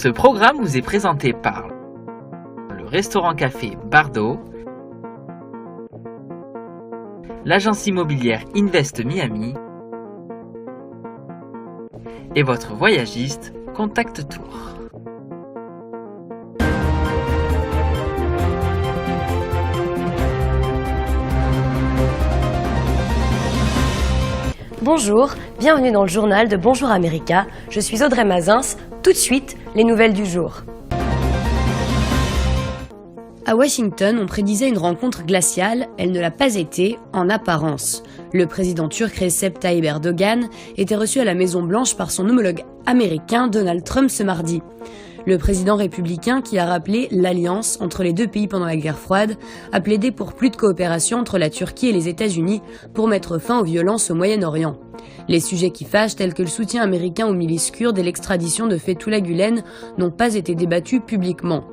Ce programme vous est présenté par le restaurant-café Bardot, l'agence immobilière Invest Miami et votre voyagiste Contact Tour. Bonjour, bienvenue dans le journal de Bonjour America. Je suis Audrey Mazins. Tout de suite, les nouvelles du jour. À Washington, on prédisait une rencontre glaciale. Elle ne l'a pas été, en apparence. Le président turc Recep Tayyip Erdogan était reçu à la Maison-Blanche par son homologue américain Donald Trump ce mardi. Le président républicain, qui a rappelé l'alliance entre les deux pays pendant la guerre froide, a plaidé pour plus de coopération entre la Turquie et les États-Unis pour mettre fin aux violences au Moyen-Orient. Les sujets qui fâchent, tels que le soutien américain aux milices kurdes et l'extradition de Fethullah Gülen, n'ont pas été débattus publiquement.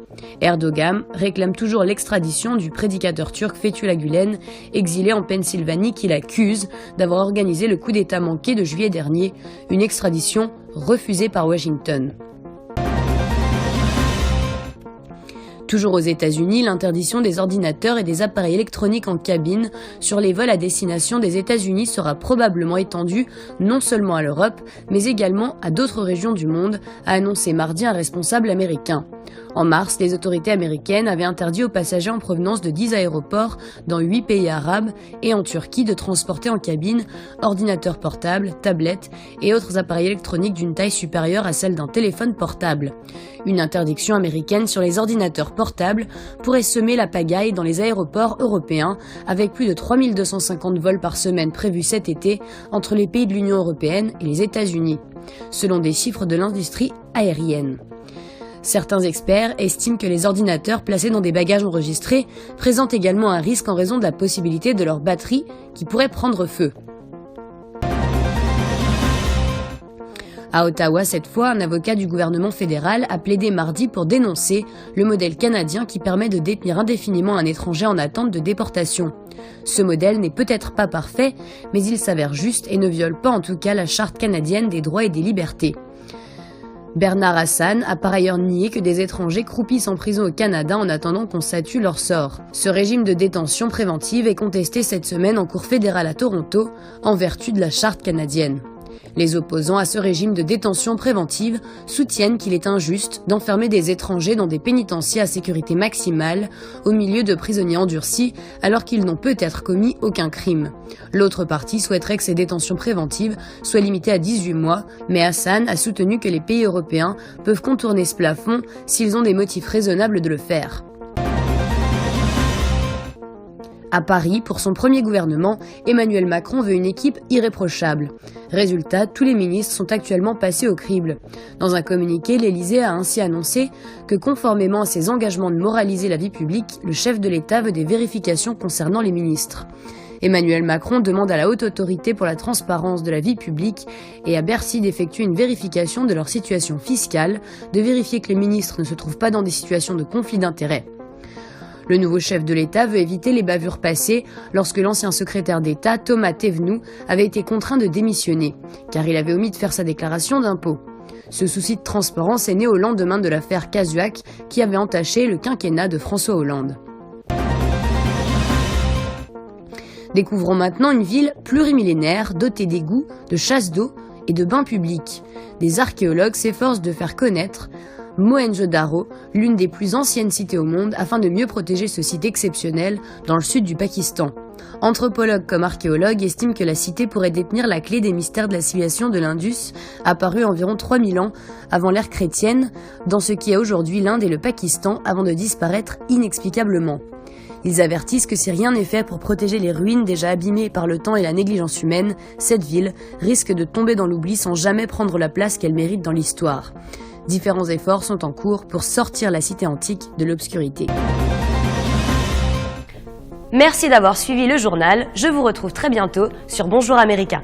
Erdogan réclame toujours l'extradition du prédicateur turc Fethullah Gülen, exilé en Pennsylvanie, qu'il accuse d'avoir organisé le coup d'État manqué de juillet dernier, une extradition refusée par Washington. Toujours aux États-Unis, l'interdiction des ordinateurs et des appareils électroniques en cabine sur les vols à destination des États-Unis sera probablement étendue non seulement à l'Europe, mais également à d'autres régions du monde, a annoncé mardi un responsable américain. En mars, les autorités américaines avaient interdit aux passagers en provenance de 10 aéroports dans 8 pays arabes et en Turquie de transporter en cabine ordinateurs portables, tablettes et autres appareils électroniques d'une taille supérieure à celle d'un téléphone portable. Une interdiction américaine sur les ordinateurs portables pourrait semer la pagaille dans les aéroports européens, avec plus de 3250 vols par semaine prévus cet été entre les pays de l'Union européenne et les États-Unis, selon des chiffres de l'industrie aérienne. Certains experts estiment que les ordinateurs placés dans des bagages enregistrés présentent également un risque en raison de la possibilité de leur batterie qui pourrait prendre feu. À Ottawa, cette fois, un avocat du gouvernement fédéral a plaidé mardi pour dénoncer le modèle canadien qui permet de détenir indéfiniment un étranger en attente de déportation. Ce modèle n'est peut-être pas parfait, mais il s'avère juste et ne viole pas en tout cas la Charte canadienne des droits et des libertés. Bernard Hassan a par ailleurs nié que des étrangers croupissent en prison au Canada en attendant qu'on statue leur sort. Ce régime de détention préventive est contesté cette semaine en cour fédérale à Toronto en vertu de la Charte canadienne. Les opposants à ce régime de détention préventive soutiennent qu'il est injuste d'enfermer des étrangers dans des pénitenciers à sécurité maximale au milieu de prisonniers endurcis alors qu'ils n'ont peut-être commis aucun crime. L'autre partie souhaiterait que ces détentions préventives soient limitées à 18 mois, mais Hassan a soutenu que les pays européens peuvent contourner ce plafond s'ils ont des motifs raisonnables de le faire. À Paris, pour son premier gouvernement, Emmanuel Macron veut une équipe irréprochable. Résultat, tous les ministres sont actuellement passés au crible. Dans un communiqué, l'Élysée a ainsi annoncé que, conformément à ses engagements de moraliser la vie publique, le chef de l'État veut des vérifications concernant les ministres. Emmanuel Macron demande à la Haute Autorité pour la transparence de la vie publique et à Bercy d'effectuer une vérification de leur situation fiscale, de vérifier que les ministres ne se trouvent pas dans des situations de conflit d'intérêts. Le nouveau chef de l'État veut éviter les bavures passées lorsque l'ancien secrétaire d'État, Thomas Thévenoud, avait été contraint de démissionner, car il avait omis de faire sa déclaration d'impôt. Ce souci de transparence est né au lendemain de l'affaire Cahuzac qui avait entaché le quinquennat de François Hollande. Découvrons maintenant une ville plurimillénaire dotée d'égouts, de chasses d'eau et de bains publics. Des archéologues s'efforcent de faire connaître Mohenjo-Daro, l'une des plus anciennes cités au monde, afin de mieux protéger ce site exceptionnel dans le sud du Pakistan. Anthropologues comme archéologues estiment que la cité pourrait détenir la clé des mystères de la civilisation de l'Indus, apparue environ 3000 ans avant l'ère chrétienne, dans ce qui est aujourd'hui l'Inde et le Pakistan, avant de disparaître inexplicablement. Ils avertissent que si rien n'est fait pour protéger les ruines déjà abîmées par le temps et la négligence humaine, cette ville risque de tomber dans l'oubli sans jamais prendre la place qu'elle mérite dans l'histoire. Différents efforts sont en cours pour sortir la cité antique de l'obscurité. Merci d'avoir suivi le journal. Je vous retrouve très bientôt sur Bonjour America.